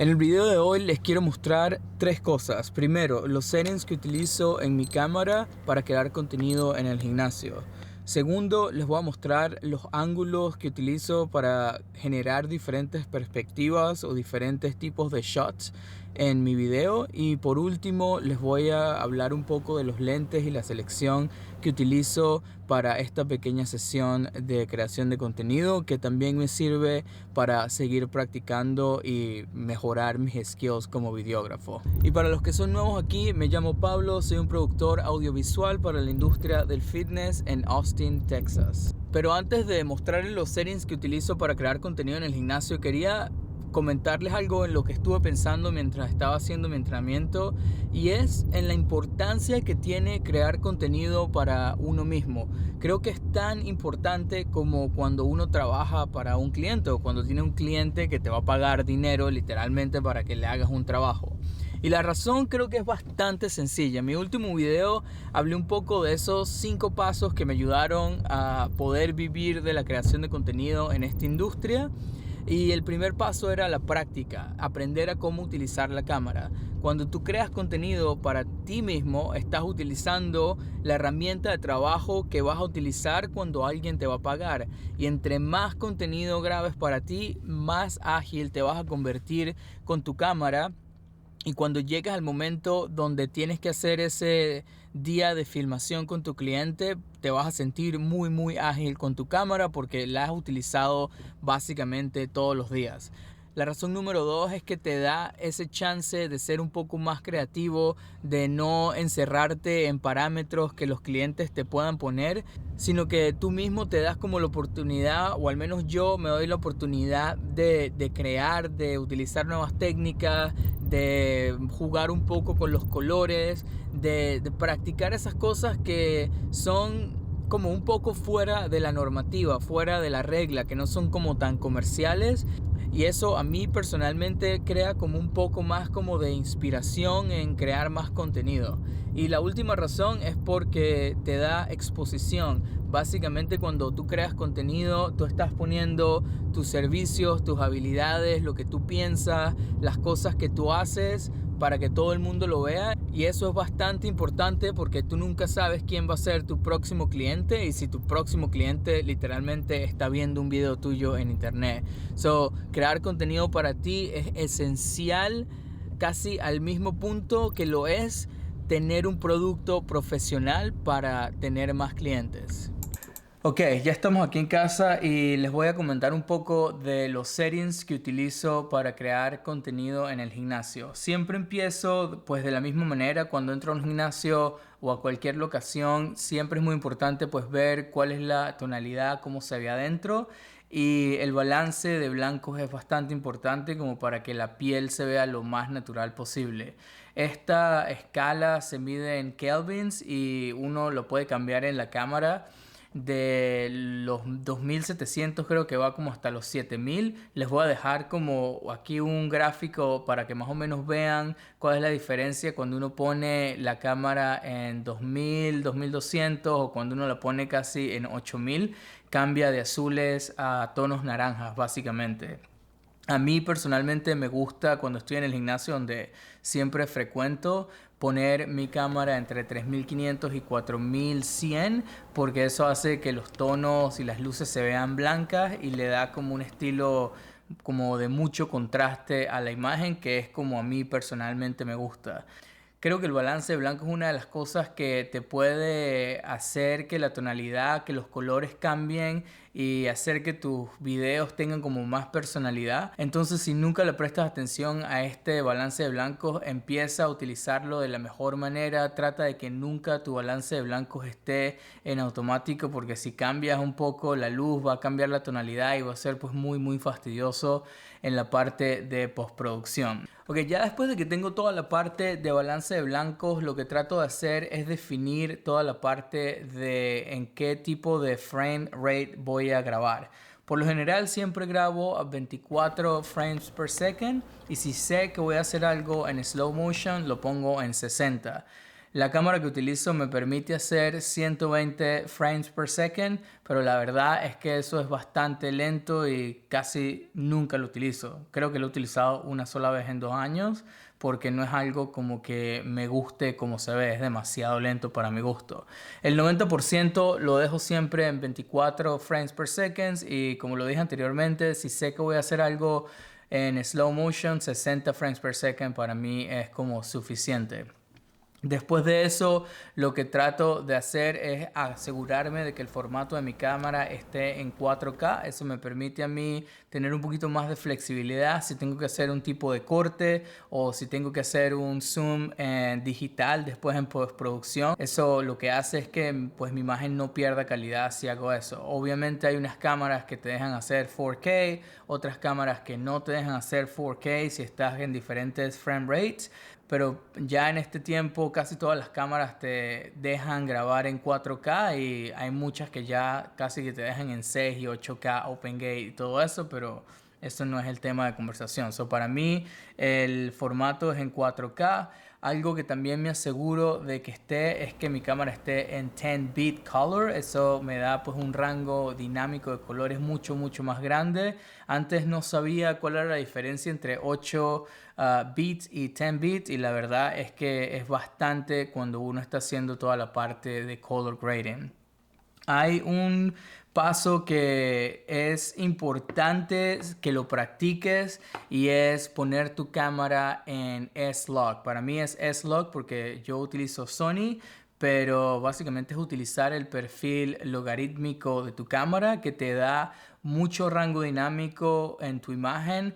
En el video de hoy les quiero mostrar tres cosas. Primero, los settings que utilizo en mi cámara para crear contenido en el gimnasio. Segundo, les voy a mostrar los ángulos que utilizo para generar diferentes perspectivas o diferentes tipos de shots en mi video. Y por último, les voy a hablar un poco de los lentes y la selección que utilizo para esta pequeña sesión de creación de contenido, que también me sirve para seguir practicando y mejorar mis skills como videógrafo. Y para los que son nuevos aquí, me llamo Pablo, soy un productor audiovisual para la industria del fitness en Austin, Texas. Pero antes de mostrarles los settings que utilizo para crear contenido en el gimnasio, quería comentarles algo en lo que estuve pensando mientras estaba haciendo mi entrenamiento, y es en la importancia que tiene crear contenido para uno mismo. Creo que es tan importante como cuando uno trabaja para un cliente o cuando tiene un cliente que te va a pagar dinero literalmente para que le hagas un trabajo. Y la razón creo que es bastante sencilla. En mi último video hablé un poco de esos 5 pasos que me ayudaron a poder vivir de la creación de contenido en esta industria. Y el primer paso era la práctica, aprender a cómo utilizar la cámara. Cuando tú creas contenido para ti mismo, estás utilizando la herramienta de trabajo que vas a utilizar cuando alguien te va a pagar. Y entre más contenido grabes para ti, más ágil te vas a convertir con tu cámara. Y cuando llegas al momento donde tienes que hacer ese día de filmación con tu cliente, te vas a sentir muy ágil con tu cámara porque la has utilizado básicamente todos los días. La razón número 2 es que te da ese chance de ser un poco más creativo, de no encerrarte en parámetros que los clientes te puedan poner, sino que tú mismo te das como la oportunidad, o al menos yo me doy la oportunidad de crear, de utilizar nuevas técnicas, de jugar un poco con los colores, de practicar esas cosas que son como un poco fuera de la normativa, fuera de la regla, que no son como tan comerciales. Y eso a mí personalmente crea como un poco más como de inspiración en crear más contenido. Y la última razón es porque te da exposición. Básicamente cuando tú creas contenido, tú estás poniendo tus servicios, tus habilidades, lo que tú piensas, las cosas que tú haces para que todo el mundo lo vea. Y eso es bastante importante porque tú nunca sabes quién va a ser tu próximo cliente y si tu próximo cliente literalmente está viendo un video tuyo en internet. Crear contenido para ti es esencial, casi al mismo punto que lo es tener un producto profesional para tener más clientes. Ok, ya estamos aquí en casa y les voy a comentar un poco de los settings que utilizo para crear contenido en el gimnasio. Siempre empiezo pues de la misma manera cuando entro a un gimnasio o a cualquier locación. Siempre es muy importante pues ver cuál es la tonalidad, cómo se ve adentro, y el balance de blancos es bastante importante como para que la piel se vea lo más natural posible. Esta escala se mide en kelvins y uno lo puede cambiar en la cámara. De los 2700 creo que va como hasta los 7000. Les voy a dejar como aquí un gráfico para que más o menos vean cuál es la diferencia cuando uno pone la cámara en 2000, 2200 o cuando uno la pone casi en 8000. Cambia de azules a tonos naranjas básicamente. A mí personalmente me gusta cuando estoy en el gimnasio, donde siempre frecuento, poner mi cámara entre 3500 y 4100, porque eso hace que los tonos y las luces se vean blancas y le da como un estilo como de mucho contraste a la imagen, que es como a mí personalmente me gusta. Creo que el balance blanco es una de las cosas que te puede hacer que la tonalidad, que los colores cambien y hacer que tus videos tengan como más personalidad. Entonces, si nunca le prestas atención a este balance de blancos, empieza a utilizarlo de la mejor manera. Trata de que nunca tu balance de blancos esté en automático, porque si cambias un poco la luz va a cambiar la tonalidad y va a ser pues muy fastidioso en la parte de postproducción. Ok, ya después de que tengo toda la parte de balance de blancos, lo que trato de hacer es definir toda la parte de en qué tipo de frame rate voy a grabar. Por lo general siempre grabo a 24 frames per second, y si sé que voy a hacer algo en slow motion lo pongo en 60. La cámara que utilizo me permite hacer 120 frames per second, pero la verdad es que eso es bastante lento y casi nunca lo utilizo. Creo que lo he utilizado una sola vez en 2 años porque no es algo como que me guste como se ve, es demasiado lento para mi gusto. El 90% lo dejo siempre en 24 frames per second y como lo dije anteriormente, si sé que voy a hacer algo en slow motion, 60 frames per second para mí es como suficiente. Después de eso, lo que trato de hacer es asegurarme de que el formato de mi cámara esté en 4K. Eso me permite a mí tener un poquito más de flexibilidad si tengo que hacer un tipo de corte o si tengo que hacer un zoom en digital después en postproducción. Eso lo que hace es que pues, mi imagen no pierda calidad si hago eso. Obviamente hay unas cámaras que te dejan hacer 4K, otras cámaras que no te dejan hacer 4K si estás en diferentes frame rates. Pero ya en este tiempo casi todas las cámaras te dejan grabar en 4K y hay muchas que ya casi que te dejan en 6 y 8K OpenGate y todo eso, pero eso no es el tema de conversación. So, para mí el formato es en 4K. Algo que también me aseguro de que esté es que mi cámara esté en 10-bit color. Eso me da pues un rango dinámico de colores mucho más grande. Antes no sabía cuál era la diferencia entre 8 bits y 10 bits y la verdad es que es bastante cuando uno está haciendo toda la parte de color grading. Hay un paso que es importante que lo practiques y es poner tu cámara en S-Log. Para mí es S-Log porque yo utilizo Sony, pero básicamente es utilizar el perfil logarítmico de tu cámara que te da mucho rango dinámico en tu imagen.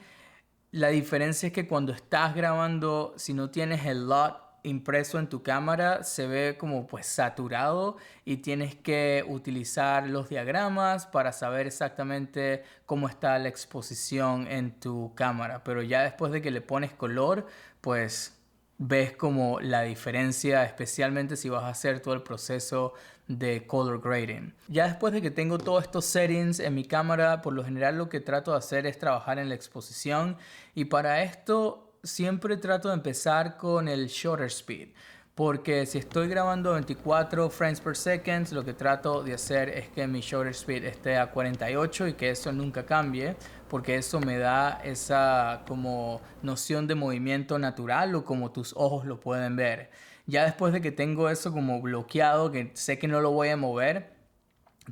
La diferencia es que cuando estás grabando, si no tienes el LUT impreso en tu cámara, se ve como pues saturado y tienes que utilizar los diagramas para saber exactamente cómo está la exposición en tu cámara. Pero ya después de que le pones color, pues ves como la diferencia, especialmente si vas a hacer todo el proceso de color grading. Ya después de que tengo todos estos settings en mi cámara, por lo general lo que trato de hacer es trabajar en la exposición y para esto siempre trato de empezar con el shutter speed. Porque si estoy grabando 24 frames per second, lo que trato de hacer es que mi shutter speed esté a 48 y que eso nunca cambie, porque eso me da esa como noción de movimiento natural o como tus ojos lo pueden ver. Ya después de que tengo eso como bloqueado, que sé que no lo voy a mover,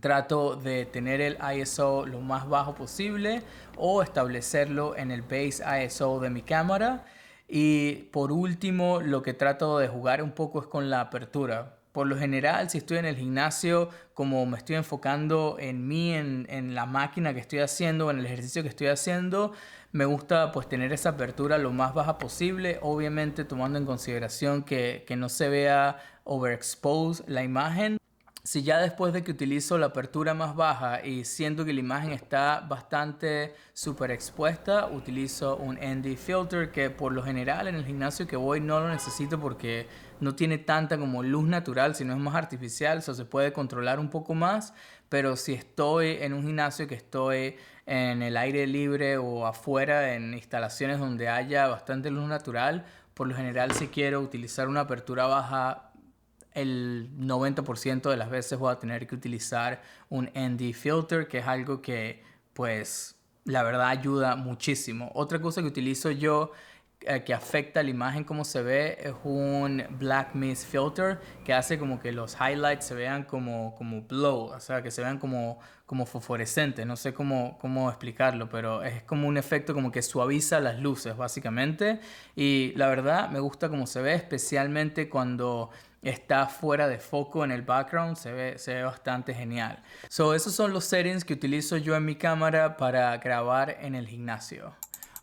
trato de tener el ISO lo más bajo posible o establecerlo en el base ISO de mi cámara. Y por último, lo que trato de jugar un poco es con la apertura. Por lo general, si estoy en el gimnasio, como me estoy enfocando en mí, en la máquina que estoy haciendo, en el ejercicio que estoy haciendo, me gusta pues tener esa apertura lo más baja posible, obviamente tomando en consideración que no se vea overexposed la imagen. Si ya después de que utilizo la apertura más baja y siento que la imagen está bastante super expuesta, utilizo un ND filter que por lo general en el gimnasio que voy no lo necesito porque no tiene tanta como luz natural, sino es más artificial, eso se puede controlar un poco más. Pero si estoy en un gimnasio que estoy en el aire libre o afuera en instalaciones donde haya bastante luz natural, por lo general si quiero utilizar una apertura baja, el 90% de las veces voy a tener que utilizar un ND filter, que es algo que pues la verdad ayuda muchísimo. Otra cosa que utilizo yo que afecta la imagen como se ve es un black mist filter que hace como que los highlights se vean como blow, o sea que se vean como fosforescentes, no sé cómo explicarlo, pero es como un efecto como que suaviza las luces básicamente y la verdad me gusta cómo se ve, especialmente cuando está fuera de foco en el background, se ve bastante genial. Esos son los settings que utilizo yo en mi cámara para grabar en el gimnasio.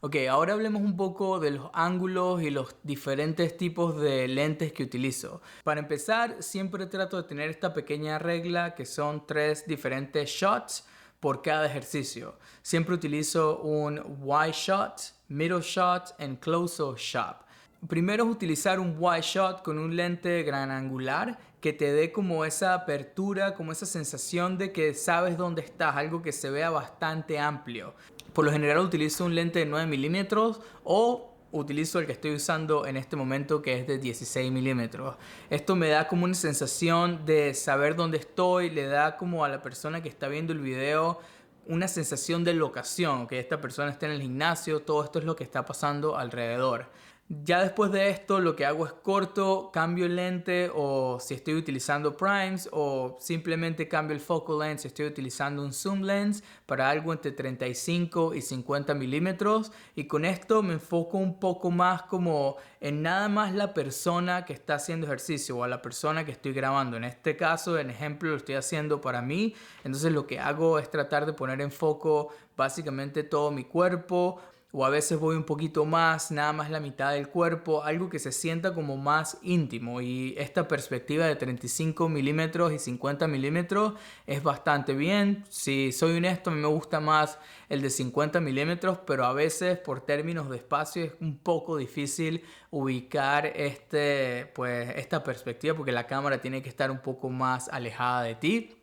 Ok, ahora hablemos un poco de los ángulos y los diferentes tipos de lentes que utilizo. Para empezar, siempre trato de tener esta pequeña regla que son 3 diferentes shots por cada ejercicio. Siempre utilizo un wide shot, middle shot y close-up shot. Primero es utilizar un wide shot con un lente gran angular que te dé como esa apertura, como esa sensación de que sabes dónde estás, algo que se vea bastante amplio. Por lo general utilizo un lente de 9 milímetros o utilizo el que estoy usando en este momento, que es de 16 milímetros. Esto me da como una sensación de saber dónde estoy, le da como a la persona que está viendo el video una sensación de locación, que esta persona está en el gimnasio, todo esto es lo que está pasando alrededor. Ya después de esto lo que hago es corto, cambio el lente, o si estoy utilizando primes, o simplemente cambio el focal length si estoy utilizando un zoom lens para algo entre 35 y 50 milímetros, y con esto me enfoco un poco más como en nada más la persona que está haciendo ejercicio o a la persona que estoy grabando. En este caso, en ejemplo, lo estoy haciendo para mí, entonces lo que hago es tratar de poner en foco básicamente todo mi cuerpo, o a veces voy un poquito más, nada más la mitad del cuerpo, algo que se sienta como más íntimo. Y esta perspectiva de 35 milímetros y 50 milímetros es bastante bien. Si soy honesto, a mí me gusta más el de 50 milímetros, pero a veces por términos de espacio es un poco difícil ubicar esta perspectiva, porque la cámara tiene que estar un poco más alejada de ti.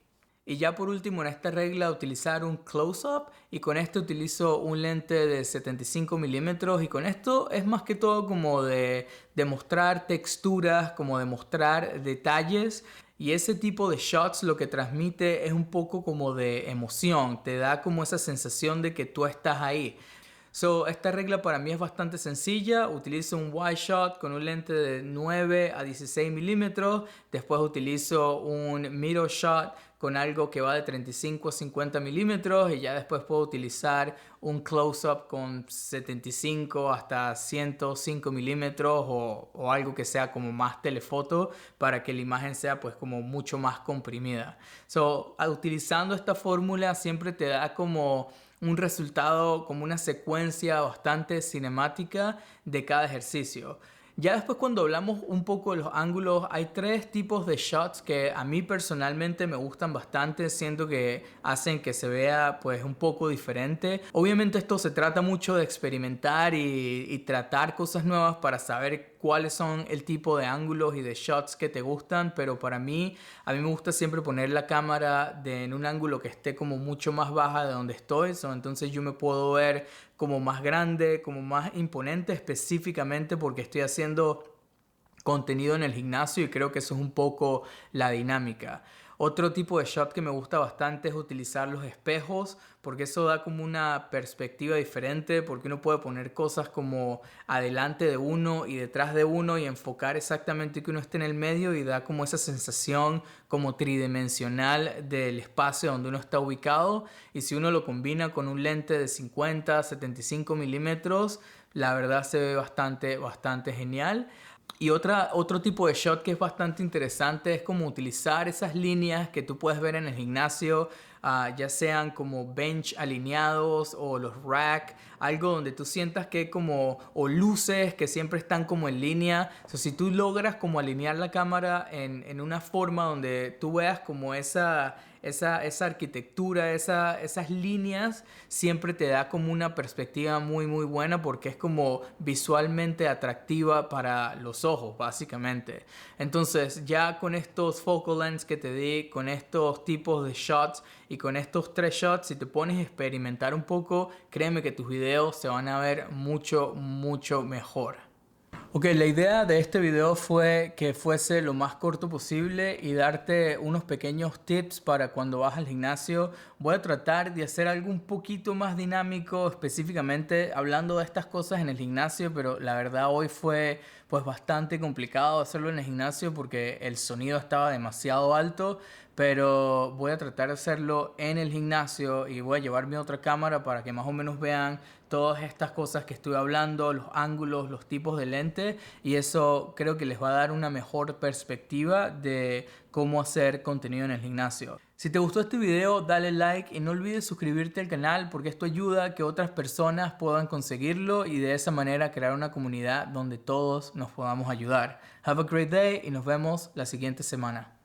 Y ya por último, en esta regla, utilizar un close-up, y con esto utilizo un lente de 75 milímetros, y con esto es más que todo como de mostrar texturas, como de mostrar detalles, y ese tipo de shots lo que transmite es un poco como de emoción, te da como esa sensación de que tú estás ahí. Esta regla para mí es bastante sencilla. Utilizo un wide shot con un lente de 9 a 16 milímetros. Después utilizo un middle shot con algo que va de 35 a 50 milímetros. Y ya después puedo utilizar un close-up con 75 hasta 105 milímetros o algo que sea como más telefoto para que la imagen sea pues como mucho más comprimida. Utilizando esta fórmula siempre te da como un resultado, como una secuencia bastante cinemática de cada ejercicio. Ya después, cuando hablamos un poco de los ángulos, hay tres tipos de shots que a mí personalmente me gustan bastante, siento que hacen que se vea pues un poco diferente. Obviamente esto se trata mucho de experimentar y tratar cosas nuevas para saber cuáles son el tipo de ángulos y de shots que te gustan, pero a mí me gusta siempre poner la cámara en un ángulo que esté como mucho más baja de donde estoy, entonces yo me puedo ver como más grande, como más imponente, específicamente porque estoy haciendo contenido en el gimnasio y creo que eso es un poco la dinámica. Otro tipo de shot que me gusta bastante es utilizar los espejos, porque eso da como una perspectiva diferente, porque uno puede poner cosas como adelante de uno y detrás de uno y enfocar exactamente que uno esté en el medio, y da como esa sensación como tridimensional del espacio donde uno está ubicado. Y si uno lo combina con un lente de 50 a 75 milímetros, la verdad se ve bastante genial. Y otro tipo de shot que es bastante interesante es como utilizar esas líneas que tú puedes ver en el gimnasio, ya sean como bench alineados o los rack, algo donde tú sientas que como, o luces que siempre están como en línea. Si tú logras como alinear la cámara en una forma donde tú veas como esa arquitectura, esas líneas, siempre te da como una perspectiva muy buena, porque es como visualmente atractiva para los ojos básicamente. Entonces ya con estos focal lengths que te di, con estos tipos de shots y con estos tres shots, si te pones a experimentar un poco, créeme que tus videos se van a ver mucho mejor. Ok, la idea de este video fue que fuese lo más corto posible y darte unos pequeños tips para cuando vas al gimnasio. Voy a tratar de hacer algo un poquito más dinámico, específicamente hablando de estas cosas en el gimnasio, pero la verdad hoy fue pues bastante complicado hacerlo en el gimnasio porque el sonido estaba demasiado alto, pero voy a tratar de hacerlo en el gimnasio y voy a llevar mi otra cámara para que más o menos vean todas estas cosas que estuve hablando, los ángulos, los tipos de lente, y eso creo que les va a dar una mejor perspectiva de cómo hacer contenido en el gimnasio. Si te gustó este video, dale like y no olvides suscribirte al canal, porque esto ayuda a que otras personas puedan conseguirlo y de esa manera crear una comunidad donde todos nos podamos ayudar. Have a great day y nos vemos la siguiente semana.